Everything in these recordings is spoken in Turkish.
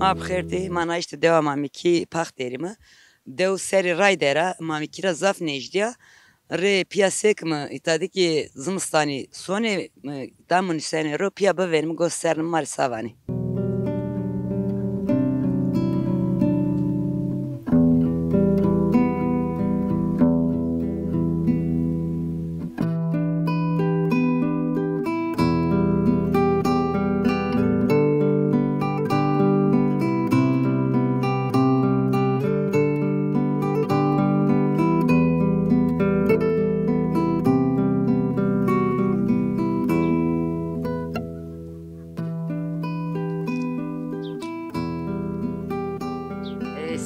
Ma bxerdi mana işte devamı ki pak derimi. Dev seri raydera mami kira zaf nejdiya. Re piyasek mi itadı ki zımstani sone damın sene ro piya beverim gösterim mari savani.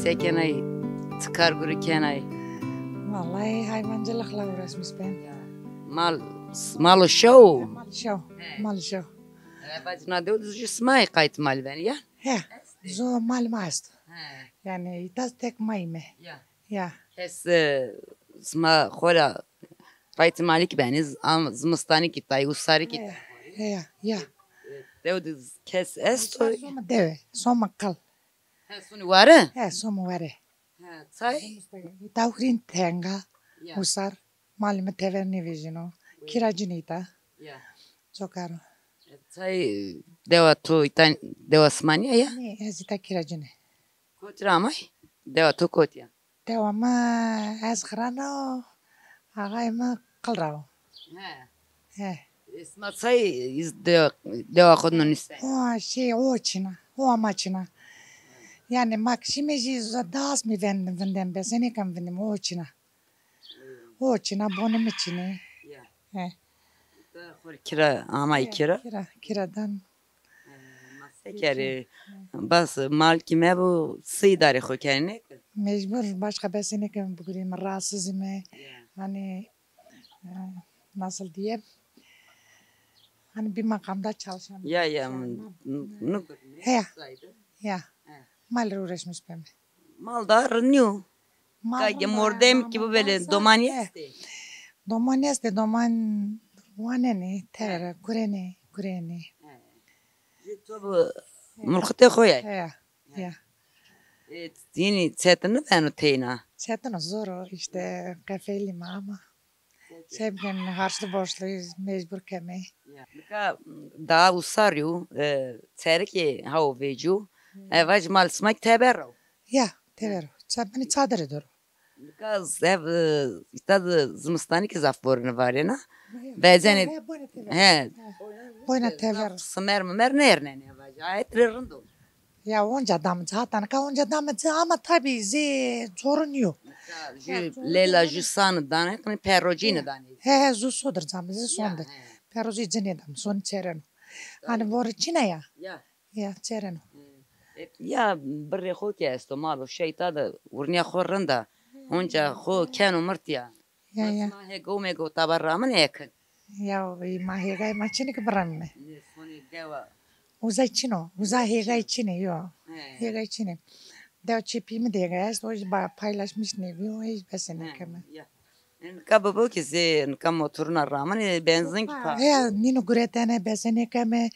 Sekenay çıkar guru kenay. Vallahi hayvancılıkla uğraşmış ben. Mal show. Mal şov. Bacına diyoruz jismay kayıt mal ben ya. He, zo mal mast. Yani itas tek mayme. Ya. Es zma xora kayıt malik beniz am zmastani ki tay usari ki. Ya. Diyoruz kes esto. Soma deve, soma kal. He sunu varı. He, soma vare. He say. Tavrin tenga, usar, malime teverni vizino. Kiracınıydı. Ya. Sokaro. Say deva tu itan deva smania ya. Ne, ezita kiracını. Kotramay. Deva tu kotya. Devamı ezgrano, ağayma kılrao. He. İsmat say iz deva kodunun iste. O şey o çina, o amaçına. Yani maksimeci das mi vendim be, seni kan vendim o çina. O çina bonim içine. He. Kira ama kira. Kiradan. Sekeri. Bas mal kime bu sıydari xokerine. Mecbur başka besini kan bugün rahatsızım. Hani nasıl diyeyim? Hani bir makamda çalışan. Ya. Ya. Mal uğraşmış ben. Mal da rınıyor. Kage mordem ki bu böyle domanyeste. Domanyeste doman vanene ter kurene. Tabu mulkte koyay. Ya. Yeni setini ben o teyna. Zaten zor işte kafeli ama. Sebgen harçlı borçluyuz mecbur keme. Daha usaryu serki hav veju. Evaj mal smak teberro. Ya tever. Beni çadır ediyor. Because ev istad zmastani ki zaforunu var ya. Bazen he. Boyna tever. Smer ne evaj. Ayet rırındı. Ya onca dam zaten onca dam ama tabii sorun yok. Lela jusan dane perrojine dane. He zu sodur zam sondur. Perroji cenedam son çeren. Hani vor içine ya. Ya çeren. Ya bir xo ki esto malo şeyta da urniya xorranda. Onca xo kanu mırtya. Ya. He go tabarramın yakın. Ya ma hegay maçını kıbram mı? Soni deva. Uzay çino. Uzay hegay çini yo. Hegay çini. Dev çipimi de hegay. O paylaşmış ne diyor. Hiç besene keme. Kaba bu ki nka motoruna rağmen benzin ki pa. Ya nino guretene besene keme.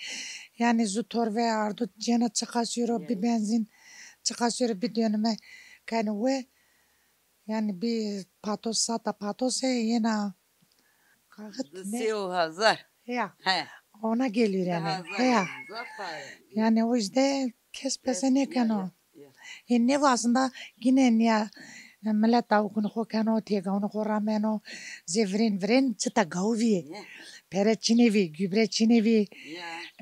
Yani zutor ve ardu cana çıkasıyor bir benzin. Çıkasıyor bir dönüme. Yani ve yani bir patos sata patos yine kağıt ne? Seo hazar. Ya. He. Ona geliyor yani. Ya. Yani o yüzden kes besene kano. Ne aslında yine ya millet tavukunu kokano tegavunu korameno zevrin çıta gavi. Pere çinevi, gübre çinevi.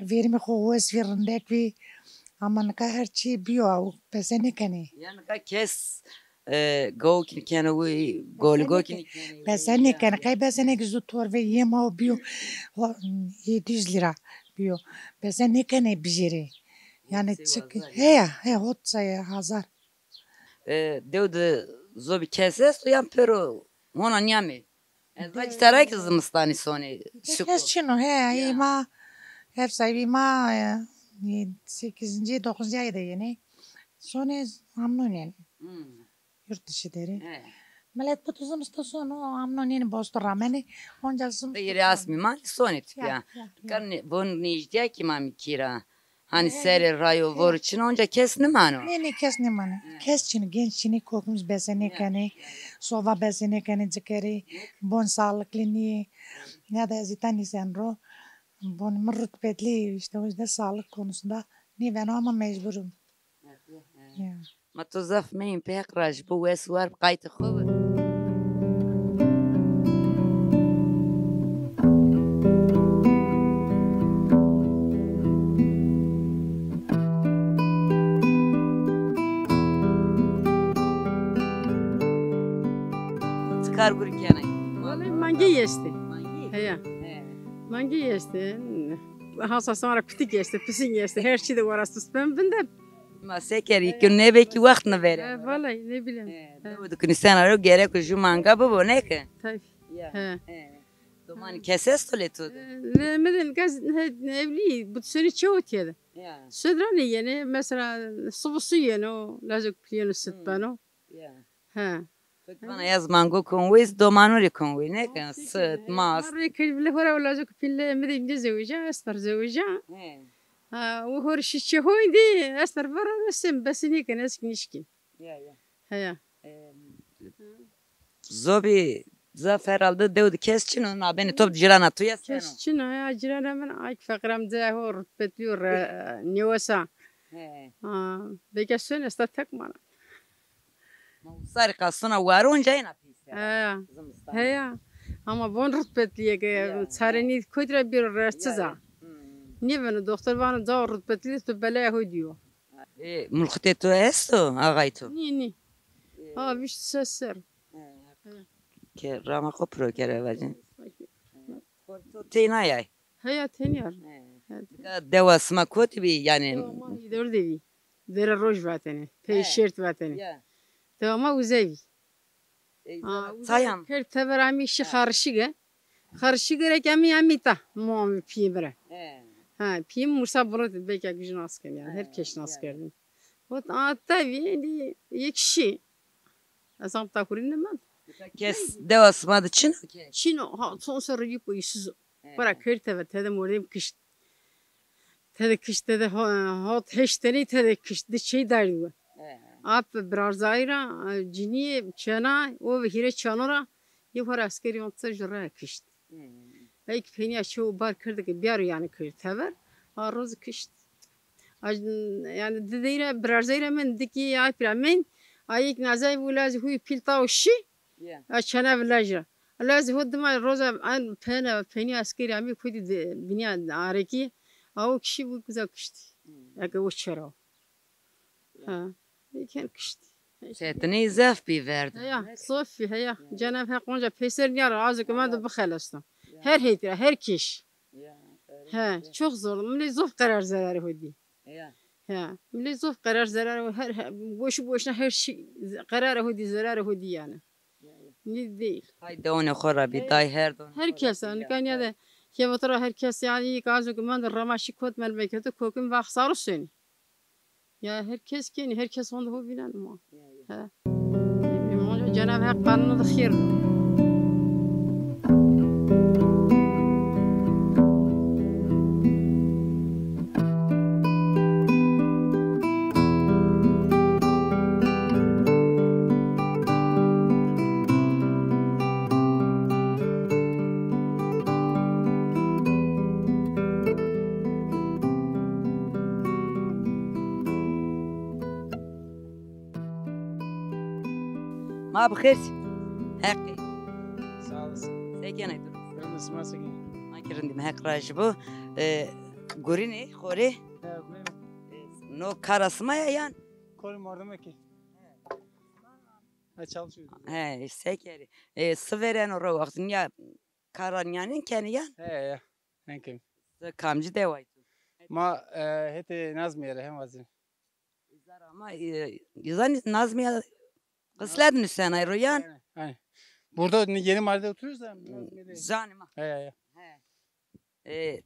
Verimi kovas verindek ama ne kadar her şey biyo besene kani. Yani kes go ki kanu go ki. Besene kani kay besene gizutor ve yema o biyo 700 lira biyo. Besene kani bijeri. Yani çık he hot say hazar. Devde zobi keses yan pero ona nyame. Vaç taray kızımstani soni. Kes çino he ima hep sahibi ima 8. 9. ayda yeni. Sonra amnon yani. Yurt dışı deri. Millet bu tuzumuzda sonu amnon yeni bostu rameni. Onca zım. Yeri asmi mali soni ya. Karne bon nijdiya ki mami kira. Hani seri rayo vor için onca kes ne mano? Ne kes ne mana. Kes çini genç çini kokumuz besene kani. Sova besene kani zikeri. Bon sağlıklı ni. Ya da zitani sen ro. Bon rütbetli işte o yüzden sağlık konusunda ni ben ama mecburum. Ya. Ma tu zaf meyin pek raj bu wes var kaytı خوبه. Çıkar guri kenay. Vallahi mangi yesti. Mangi. Heya. He. Mangi yesti. Hasa sonra kutik yesti, pisin yesti. Her şey de var aslında. Ben de. Ma seker ikun ne belki vakit ne vere. Vallahi ne bileyim. Bu dukun sen arıyor gerek şu manga bu ne ki? Tabii. Ya. He. Domani keses tole tu. Neden gaz evli bu sene çoğut yedi. Ya. Södrani yani mesela sıvısı yeni o lazım piyano süt bano. Ya. He. Bana yaz mango konviz domanuri konvi ne ki? Süt, mas. مرة كل بله هرا ولا زوج بله مدين زوجة أستر زوجة وهور شيء هوي دي أستر برا رسم بس هنيك ناس نشكي Ya ya. هيا Zobi zafer aldı devdi kesçin ona beni top jiran atıyor ya sen. كاش شنو يا جيران من عايك فقرام ده هو رتبتيور نيوسا He. بيكسون استتك معنا Sarı kasına var onca yine pis ya. هيا Zımıstan. هيا أما بون رتبتي كي صارني كودرا بير رستزا نيفن دكتور بان زار رتبتي تبلا هو ديو Mulkte tu esto agaytu. ني بيش تسسر Ke rama kopro kere vacin. Korto tina yay. هيا تنير Deva sma koti bi yani. ما يدور دبي دير الروج باتني في شيرت باتني Ya. تمام وزاوي Sayam. كل تبرامي شي خارشيغا خارشيغا ركامي اميتا مو بيبره ها بيم مصابرت بيكا جناس كان يعني هر كيش ناس كردن وتعطي يعني يكشي أصلا تاكلين من Kes deva sma için. شنو ها صوص رجيب ويسوس برا كرت هذا موريم كشت هذا كشت هذا هات هشتري هذا كشت ده شيء داريوه आप ब्राज़ाइरा जिनी चना वो हीरे चनोरा ये पर अस्करी उनसे जरा किश्त एक फिनी अच्छे बार कर दे के बियार यानी कर थबर और रोज किश्त आज यानी दीरा ब्राज़ाइरा में दिकी आप रामेन आयक नज़ाई बुलाज हुई फिलता वशी चना बुलाजा लाज هو دم روز عن فيني अस्करी आमी खुद बिनिया आरे की आओ किशी वो कुछ किश्त एक वो चरा हाँ كان كشتي Setini zaf bi verdi. هيا صوفي هيا جانا في قونجا بيسر نيار عازك ما دو بخلصنا هر هيترا هر كيش ها çok zor ملي زوف قرار زراري هودي ها ملي زوف قرار زراري هر boşuna her şey قرار هودي زراري هودي يعني ne değil Hay donu khora bi day her don. herkes yani kan ya da ki otura herkes yani gazı kumandı ramaşı kod melmeketi kokum ve sarı seni ya herkes kendi herkes onu bu bilen ama ha Cenab-ı Hak kanunu da hayır Ma bخير. Hakkı. Sağ olasın. Sekene dur. Ben nasıl ki? Ma kirindim hak rajbu. Gurini khore. Evet, No karasma ya yan. kolum orada ki. Ha çalışıyorum. He sekeri. Sveren ora vaktin ya karan yanin keni yan. He ya. Henkim. Kamcı devaytu. Ma hete nazmiyere hem vazir. Zar ama yazan Nazmiye kısladın sen ayro yan. Aynen. Burada yeni mahallede oturuyoruz da Nazmiye'de. Zanima. He ya. He.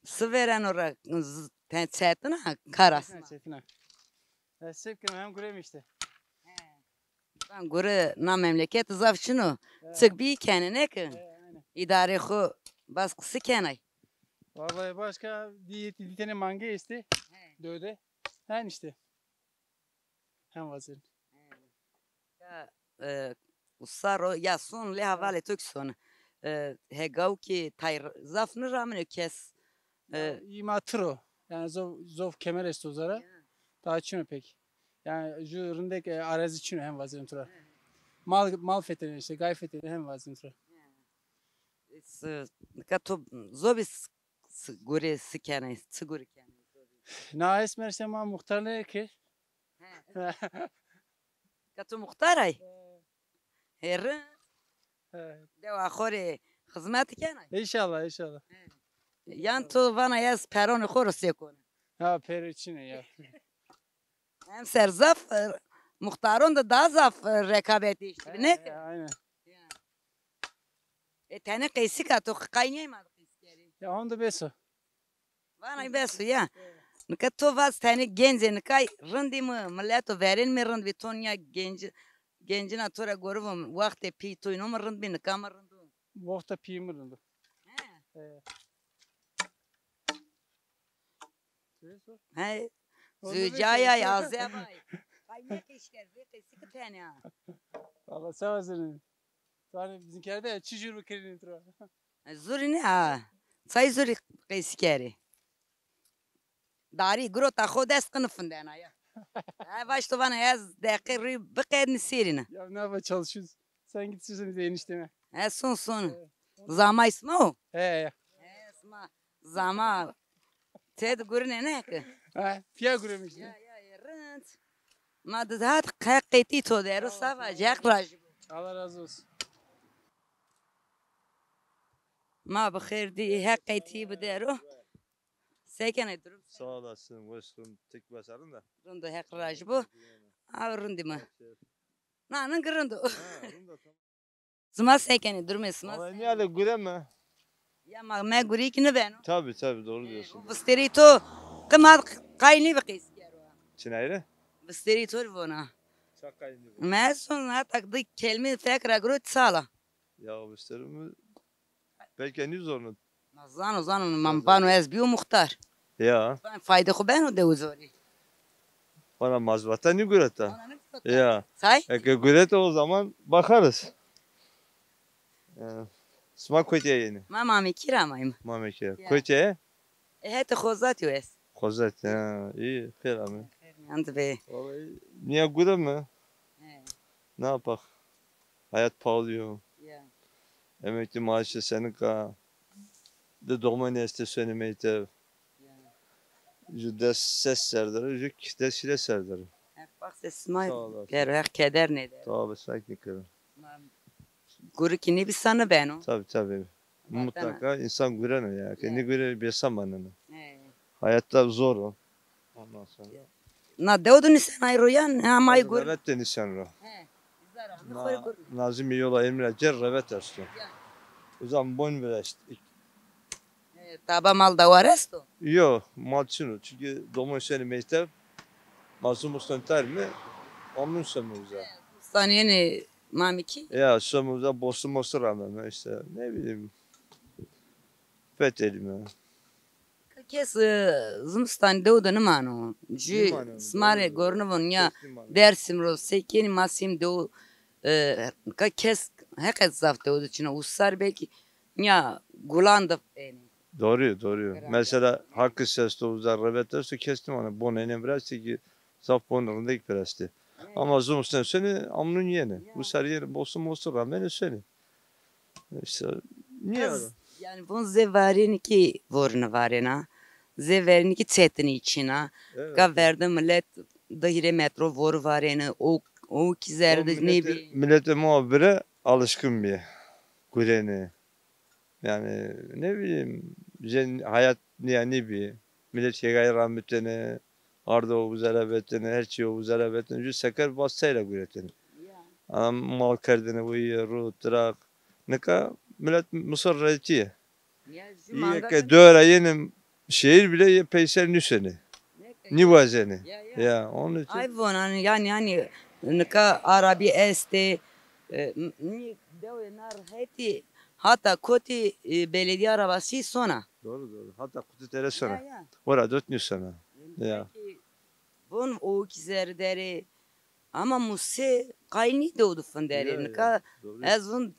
Sveren ora tsetna karasma. Çetin ha. Sevkim hem kurayım işte. Ben göre na memleket zavçını. Sık bir kendine ki. Aynen. İdare xo baskısı kenay. Vallahi başka bir tane manga iste. Döde. Hen işte. Hem vazir. Ya usaro ya son le havale tokson. Hegav ki tayr zafnı ramene kes. İyi matro. Yani zov kemer est ozara. Daha çino pek. Yani ju rındek arazi çino hem vazirin tura. Mal fetene işte gay fetene hem vazirin tura. Kato zobis gore sikene siguri kene. Na esmer sema muhtar ne ki? Kato muhtaray. Her deva khore hizmet kene. İnşallah inşallah. Yan to vana yaz peron khoros yakon. Ha peri çine ya. Hem serzaf muhtarın da daha zaf rekabeti işte. Ne? Aynen. Tane kaysi kato kaynay mı? Ya onda beso. Vana besu ya. Nika to vaz tane genze nika rındi mi milleto verin mi rınd bitonya gencin atora goruvum vakti pi toyno mu rınd bi nika mı rınd? Vokta piyimir He. Zücaya yazya bay. Kaynay keşker ve kaysi tane ya. Valla sağ olsun. Zaten bizimkilerde çiğ bir kerin tura. Zuri ne ha? Say zuri kaysi kere. Dari grota xodes kınıfından ya. Ha başta bana yaz dakika bıkadın sirine. Ya ne yapalım çalışıyoruz. Sen git sözünü de enişteme. Ha son. Zama ismi o. He. Esma zama. Ted gurne ne ki? Ha piya guremiş. Ya rınt. Ma da hakketi to dero sava jak raj. Allah razı olsun. Ma bخير di hakketi bu dero. Sekene durum. Sağ olasın, hoşsun. Tek basarın da. Rındo hak raj bu. Avrındi ma. Nanın gırındo. Zuma sekene durum esma. Ama niye öyle güleme? Ya me guri ki ne ben? Tabii doğru diyorsun. Vsterito kımat kayni bir kız. Çinayla? Vsterito vona. Çok kayınlı. Ma son hatta dik kelime fekra grot sala. Ya müşterimi belki en zorunu. Zano mampano ez biu muhtar. Ya, Ben fayda ko ben o de uzori. bana mazbata ne güreta? Ya, Say? güreta o zaman bakarız. Sma koyteye yeni. Mama mi kiramayım. Mameke. Ya. Koyteye? Hete khozat yus. Kozet. Ya, iyi. Kıyır abi. Yandı be. Vallahi niye güleme? Ne yapak? Hayat pahalı. Ya. Emekli maaşı senin ka. De doğma neste söylemeyte. Ju des ses serdere, ju de şile serdere. Bak sesma. Sağ olasın. Ger keder ne de. Tabii sakin kırın. Guru ki ne bir sana ben o. Tabii. Mutlaka insan güren ya. Kendi göre bir zamanını. He. Hayatta zor o. Ondan sonra. Na deodun sen ayroyan ha may gur. Evet de nişan o. He. Zara. Nazım yola emre cer evet asto. O zaman boyun vereşti. Taba mal da var esto. Yo, malçını. Çünkü doğma seni meytev. Mazlum ustan termi. Onun sömürüze. Saniyeni mamiki. Ya sömürüze bostu rağmen işte ne bileyim. Fethelim ya. Kes zımstan deodun mano. Ji Mano, smare doğru. gornuvun ya. Teslim var. Dersim ro sekeni masim do ka kes hakat zaf deodu çine usar belki ya gulanda Doğru. Mesela hakkı ses doğuzlar revetlerse kestim onu. Bon enem verse ki zaf bonlarında ilk veresti. Ama zoomsten seni amnun yeni. Bu seriye bostu rağmen seni. İşte niye öyle? yani bun zevarini ki vorna varena zevarini ki çetini içina Evet. ka verdi millet dahire metro vor varena o ki zerde ne bi Millete muhabire alışkın bir gureni. Yani ne bileyim hayat ne bir millet şegay rahmetine arda o güzel betene her şey o güzel betene ju seker bassayla guretene. Am mal kardene bu ru trak ne ka millet musarrati. İyi ki döre yeni şehir bile peyser nüseni. Nivazeni. Ya onun için. ay vonan yani nika arabi este ni dev nar heti hatta koti belediye arabası sona Doğru doğru. Hatta kutu tere sana. Ya. Orada 400 sana. Ya. Bun o kizeri deri. Ama musse kayni doğdu funderi. Ya, Nika Doğru. ezun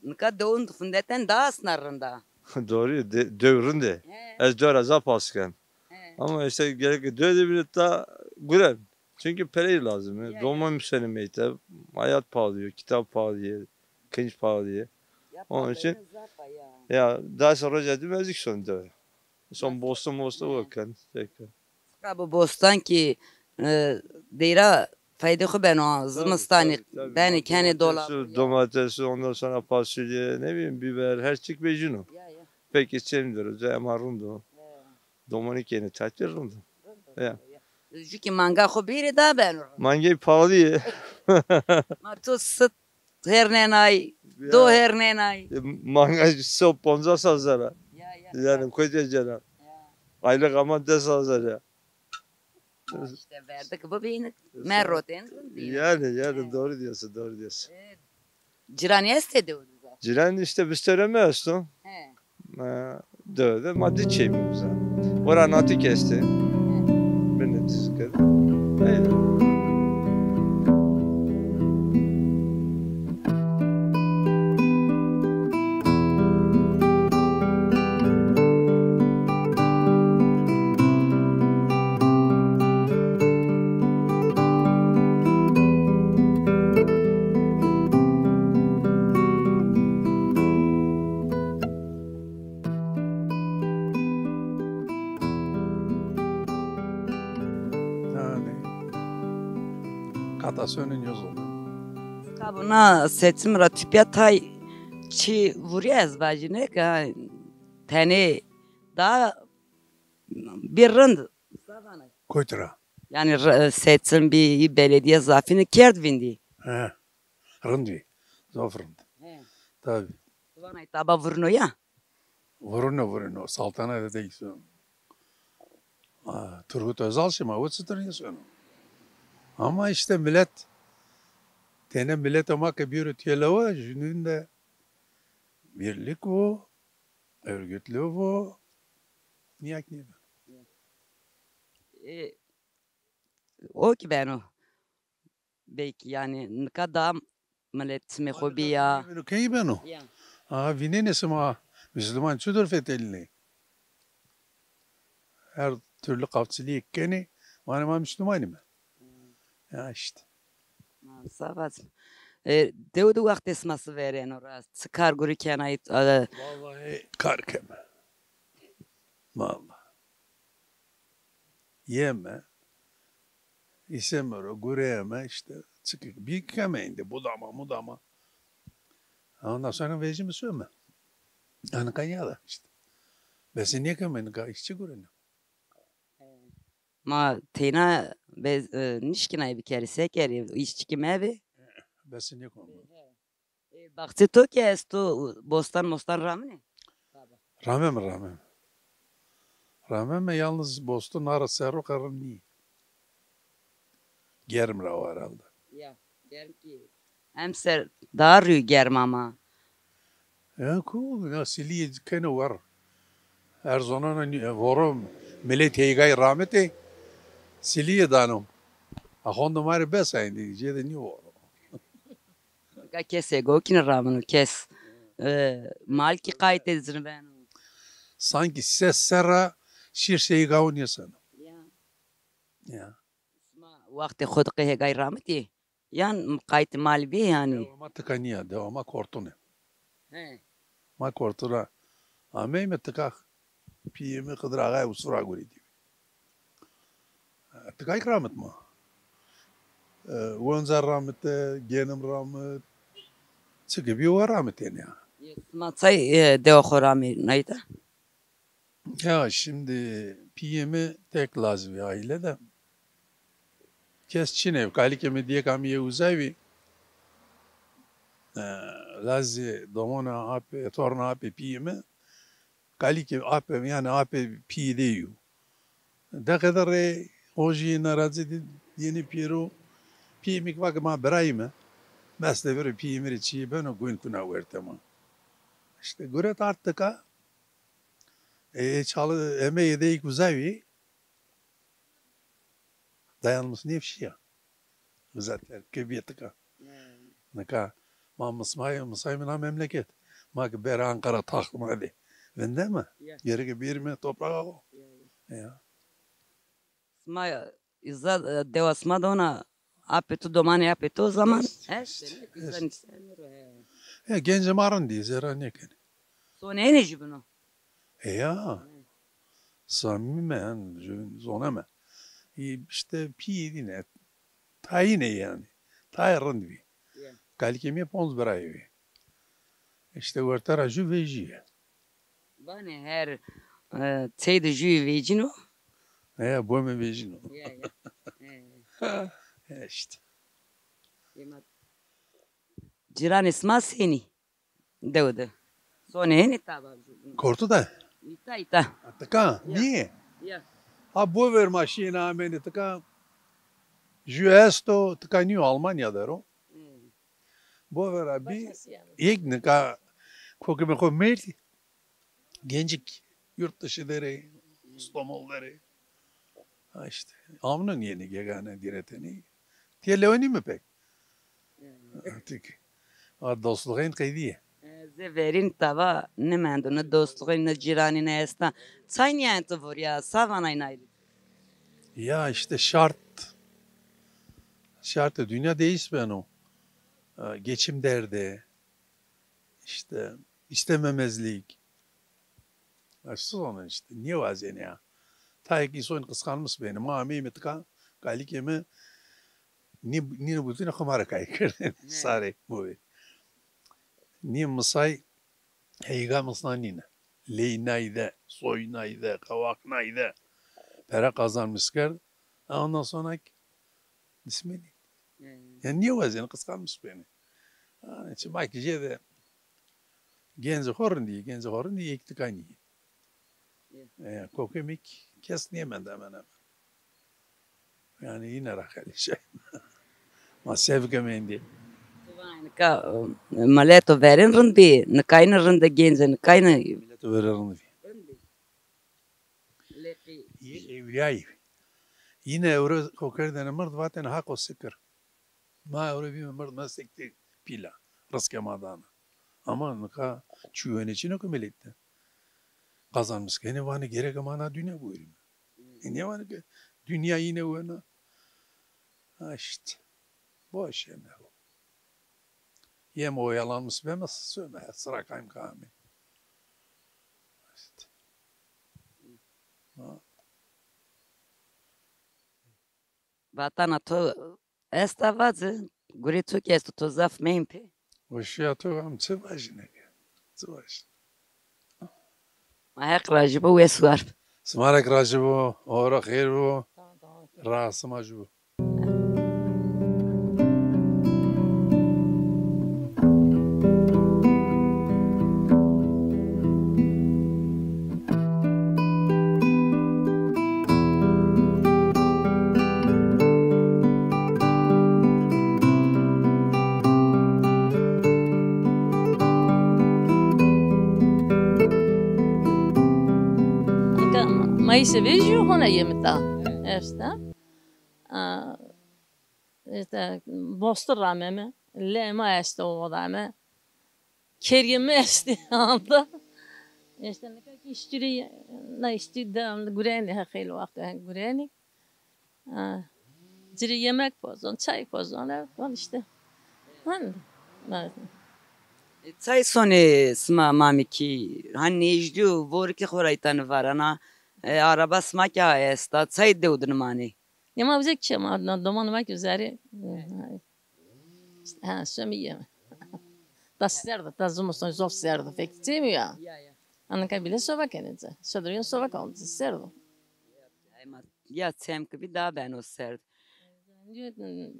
nika doğun fundeten daha sınırında. Doğru. Dövrün de. Ez dör azap asken. Ama işte gerek dördü bir daha gülen. Çünkü parayı lazım. Ya, Doğma müsenimeyte. Hayat pahalı, kitap pahalı, kınç pahalı. Onun için ya daha sonra dedim ezik sonunda. Son Boston bakın. Bu bostan ki deyra fayda xu ben o zımstani ben kendi dolabı. Domatesi, ondan sonra fasulye, ne bileyim biber, her çik becino. Peki içemiyoruz. Marundu. Domanikeni tatırındı. Ya. Çünkü manga xu biri daha ben. Mangay pahalı ya. Ma tu sıt her nenay, do her nenay. Mangay sop 50 hazara. Yani koyacağına. Aylık ama 10 hazara. İşte verdik bu beni merroten. Yani doğru diyorsun. Cirani istedi o da. Ciren işte biz töremiyorsun. Dövde maddi çeyimiz. Oran atı kesti. Beni tüskedi. Öyle. Katasının yazılı. Kabına seçim ratipya tay çi vuruyor ezbacine ki tane daha bir rınd. Koytura. Yani seçim bir belediye zafini Kerdvindi. He. Rındi. Zaf rındi. Tabii. Bana itaba vurno ya. Vurunu. Saltanat edeysin. Turgut Özal şima. O çıtırıyorsun. Ama işte millet ama ki bir tiyelava jününde birlik bu, örgütlü bu. Niyak niye? O ki ben o. Belki yani ne kadar millet mi hobiya. Kayı ben o. Vinin ismi Müslüman çudur fetelini. Her türlü kavtsiliği ikkeni, bana Müslümanım. Ya işte. Savaz. Devdu vakit esması veren orası. Çıkar guri kenayit. Vallahi karkeme. Vallahi. Yeme. İsemero, gureyeme işte. Çıkık. Bir kemeyinde budama. Ondan sonra vecimi söyleme. Yani kanyalı işte. Besi niye kemeyin? İşçi gureyene. Ma tena bez nişkinay bir kere sekeri işçi kime Besi niye kemeyin? Bakçı to ki esto bostan ramne. Ramem yalnız bostun arası serro karım niye? Gerim rao herhalde. Ya gerim ki. Emser dar gerim ama. Ya cool. Ya sili kene var. Her zaman vorum millet heygay rahmeti siliye danım. Ahonda mari besayndi. Cede niye var? Ka kese go kin ramını kes. Mal ki kayıt edizini ben. Sanki ses serra şir şeyi gavun yasanı. Ya. Vakti khudqi he gay rameti. Yan kayıt mal bi yani. Devama tıkaniya. Devama kortunu. He. Ma kortura. Amey me tıkak. Piyemi kıdragay usura guri diyor. Tıkay rahmet ma. Wanzar rahmet, genim rahmet. Çıkı bir var rahmet yani ya. Matsay deva khorami nayda. Ya şimdi piyemi tek lazım ya aile de. Kes Çinev, kalikemi diye kamiye uzayvi. Lazı domona ape, torna ape piyemi. Kalike ape yani ape piyi diyor. Da kadar oji narazı yeni piyero. Piyemik vakma berayime. Mesle böyle piyemiri çiğ ben o gün kuna vertema. İşte göret artık ha. Çalı emeği de ilk uzavi. Dayanmış ne bir şey ya. Zaten köbiyetika. Naka. Ma Mısay mına memleket. Ma ki beri Ankara taklım hadi. Vende mi? Geri bir mi toprağa o. Ya. Sma devasma da ona apetu domane apetu o zaman. Ya gencim arın diye zera ne kene. Sonra ne jibino? Ya. Samimi men. Zona mı? İşte piyedine. Tayine yani. Tayarın diye. Kalkemi pons berayi. İşte ortara ju veji. Bana her teyde jüy vecino. Ya bu mu veji? İşte. Ciran isma seni. Devde. Sonra ne taba? Kortu da. İta. Tıka. Niye? Ya. Ha bu ver maşina ameni tıka. Ju esto tıka New Almanya'da o. Bu ver abi. İlk nika kokime koymayı. Gencik. Yurt dışıları. İstanbulları. Ha işte. Amnın yeni gegane direteni. Tiyelevani mi pek? Artık. Ha dostluğun kaydiye. Zeverin tava ne mendo ne dostluğu ne cirani ne esta. Çay niyeti var ya savanay naydı. Ya işte şart. Şartı dünya değişmen o. Geçim derdi. İşte istememezlik. Açsız onun işte. Niye vazen ya? Tayyip soyun kıskanmış beni. Mami mi tıkan? Galik yemi. Ni bu tine kumara kaykır. Sare bu. Ni mısay heyga mısnanine. Leynayda, soynayda, kavaknayda. Para kazanmışlar. Ondan sonra ismini. Yani niye vazen kıskanmış beni? İşte belki de genç horun diye ektik aynı. Kokemik kesneyemem de hemen. Yani yine rakali şey. Ma sevgemeyin diye. Ka maleto verin rındi. Ne kayna rında genze ne kayna. Millet öğrenir diye. İyi evliyayı. Yine evre kokerden mırd vaten hak o sıkır. Ma evre bir mırd meslekti pila. Rızkemadan. Ama naka çüven için o millette. Kazanmış. Gene vani gerek amana dünya buyurayım. Ne vani ki dünya yine ona. Ha işte. Boş yeme o. Yem oyalanmış ve nasıl söyle. Sıra kaymakami. İşte. Vatana to esta vazı. Gure Türkiye to zaf meype. Hoş ya toğam çıvajine. Çıvaj. Ayak rajibu ve suar. Smarak rajibu. Ora khair bu. Rasım ajibu. Mayıs vejo hona yemta. İşte. İşte bostur rameme. Lema este o rame. Kerime este anda. İşte ne kadar işçili ne işçi devamlı gureni hakil vakti gureni. Ciri yemek pozon, çay pozon işte. Hani. Çay sonu sma mamiki. Hani ijdu vorki khoraytan varana. Araba smakya esta. Çay deudun mani. Yama bize çema domanmak üzere. Ha sömüye. Das serda, das zumuston zof serda. Fekti mi ya? Anka bile sova kenete. Södürün sova kaldı serda. Ya temki bir daha ben o serda.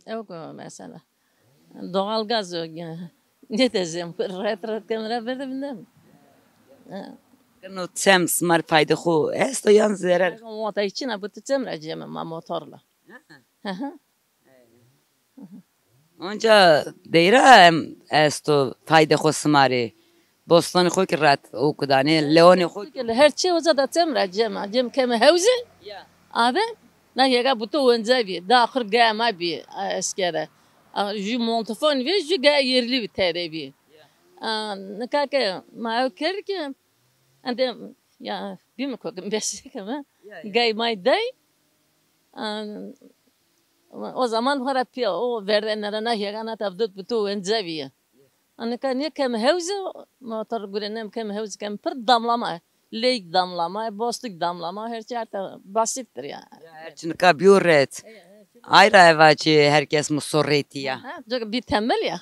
Yok mesela. Doğalgaz ne diyeceğim? Retrat kamera verdi bilmem. No tem smar fayda xo. Esto yan zarar. Motor için bu tem racem ma motorla. Onca deyra esto fayda xo smari. Bostanı koy ki rahat o kudane. Leoni koy. هرچی وجود داشتم راجم کم هوزه آده نه یکا بوده ونزه بی داخل گه ما بی اسکره جو منطفون بی جو گه yerli bir tane bir ne kadar ma öker ki ande ya bir mi koydum besik ama gay may day o zaman harap ya o verdenlere ne yegana tabdut butu ونزه بی أنا كان يكمل هوزة ما ترى كم هوزة كم برد damlama, lek damlama, bostuk damlama her şey basittir yani. Çünkü kabiyoret. Ayrı evacı herkes musorreti ya. Çünkü bir tembel ya.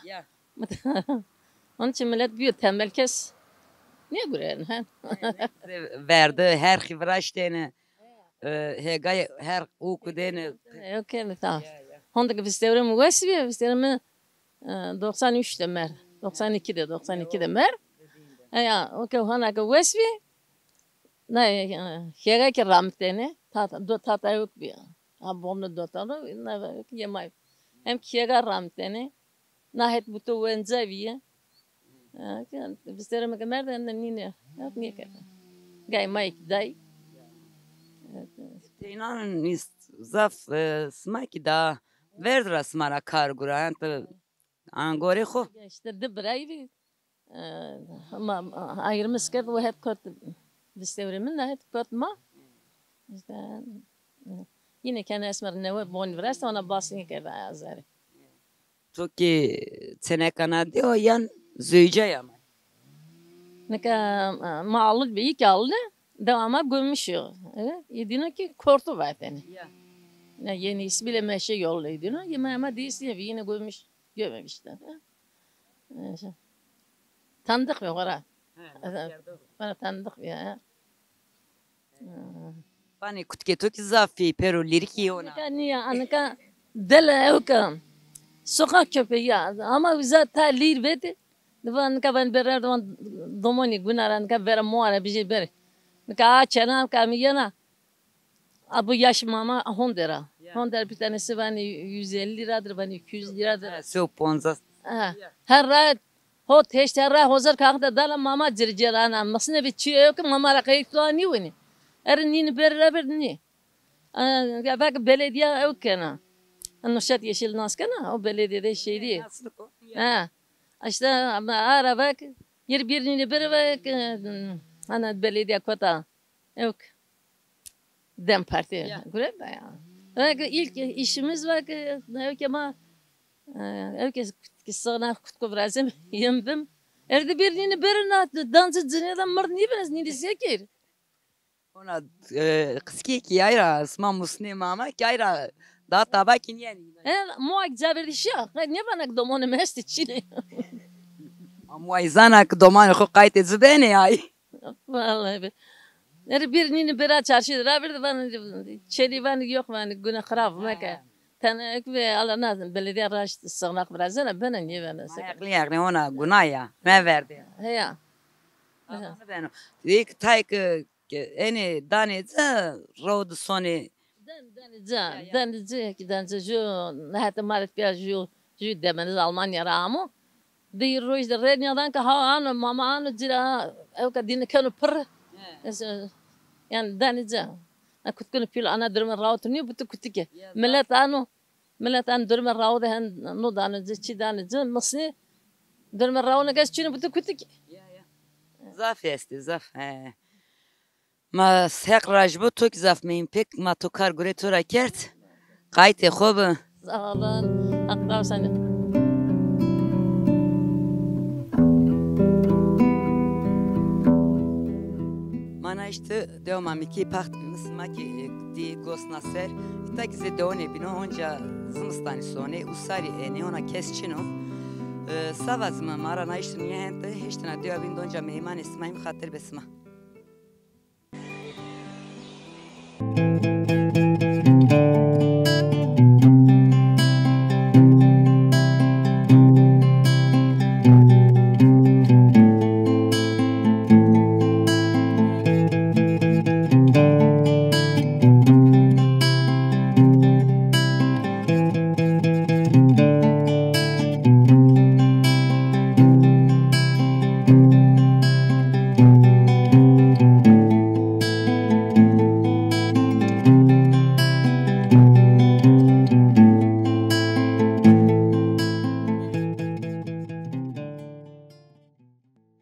Onun için millet bir tembel kes. Niye gören? Verdi her hivraş dene. Her oku dene. Okey tamam. Ondaki vistevrimi vesvi, vistevrimi 93'te mer. 92'de mer. Ya okey hanaka vesvi. Ne hega ki ramtene. Tata yok bir. Abomlu dotano ne yemay. Hem hega ramtene. Nahet butu wenzaviye. Vistevrimi mer de nine. Yok niye ki? Gay mayk day. İnanın zaf smaki da verdir smara kargura. Angore xo. İşte de brayvi. Ama ayrımız kad ve hep kot vistevrimi ne hep kot ma. İşte yine kendi esmer ne bon vrasta ona basın keda azari. Toki senekana diyor yan züyce yama. Neka mağlut bir iki aldı. Devama gömmüşüyor. Evet. Yedine ki kortu var yani. Ne yeni ismiyle meşe yolluydu. Yemeğime değilse yine gömmüş. Gömemişler. Tanıdık mı oraya? Bana tanıdık ya. Bani kutke toki zafi pero liriki ona. Niye anka dele yok. Sokak köpeği ya. Ama bize talir verdi. Anka ben berer domoni günaran ka bera muara bizi ber. Ka çenam kamiyana. Abu yaş mama 10 lira. 10 lira bir tanesi bana 150 liradır, bana 200 liradır. Soponza. Her rahat hot her rahat hazır kalktı da mama circerana. Masne bir çiğ yok mama rakayık tuani wini. Erin beraber ni. Bak belediye yok kana. Nuşat yeşil nas kana o belediyede şey değil. İşte ara bak yer birini beraber ana belediye kota yok. Dem Parti. Göre ya. İlk işimiz var ki ama herkes sana kutku bırakayım yemdim. Erde birini berna dansı zineden mır niye ben niye sekir? Ona kıski ki yayra asma musne mama ki yayra da tabakin yani. Muak zaberdi şey. Niye bana domonu mesti çile? Ama izanak doman ko kayıt zibene ay. Vallahi. Her birini bera çarşıda verdi bana çeli ben yok ben güne kharab maka. Tanak ve Allah nazım belediye raş sığınak bıraksana ben niye ben Ayaklı ona günaya ne verdi? Ya. Ben ilk tayk eni daneza road soni danıza ki danıza şu hatta malet bir şu demeniz Almanya ramu. Değil roş da rednyadan ka ha an mama an cira ev ka din kanu pır. Yani danıza. Kutkun pil ana durma rahat niye bu kutike. Millet an durma rahat hen no danıza çi danıza masne durma rahat ne çi bu kutike. Zaf esti zaf. Ma sek rajbo tok zaf meyim pek ma tokar gure tora kert. Kayte xob. Sağ olun. Akbar seni. Mana işte devam ki pahtimiz maki di gosnaser tak ze deone bino onca zmstani sone usari ene ona kesçino savazma mara na işte niye hente hiç na deo bin donca meyman ismaim khatir besma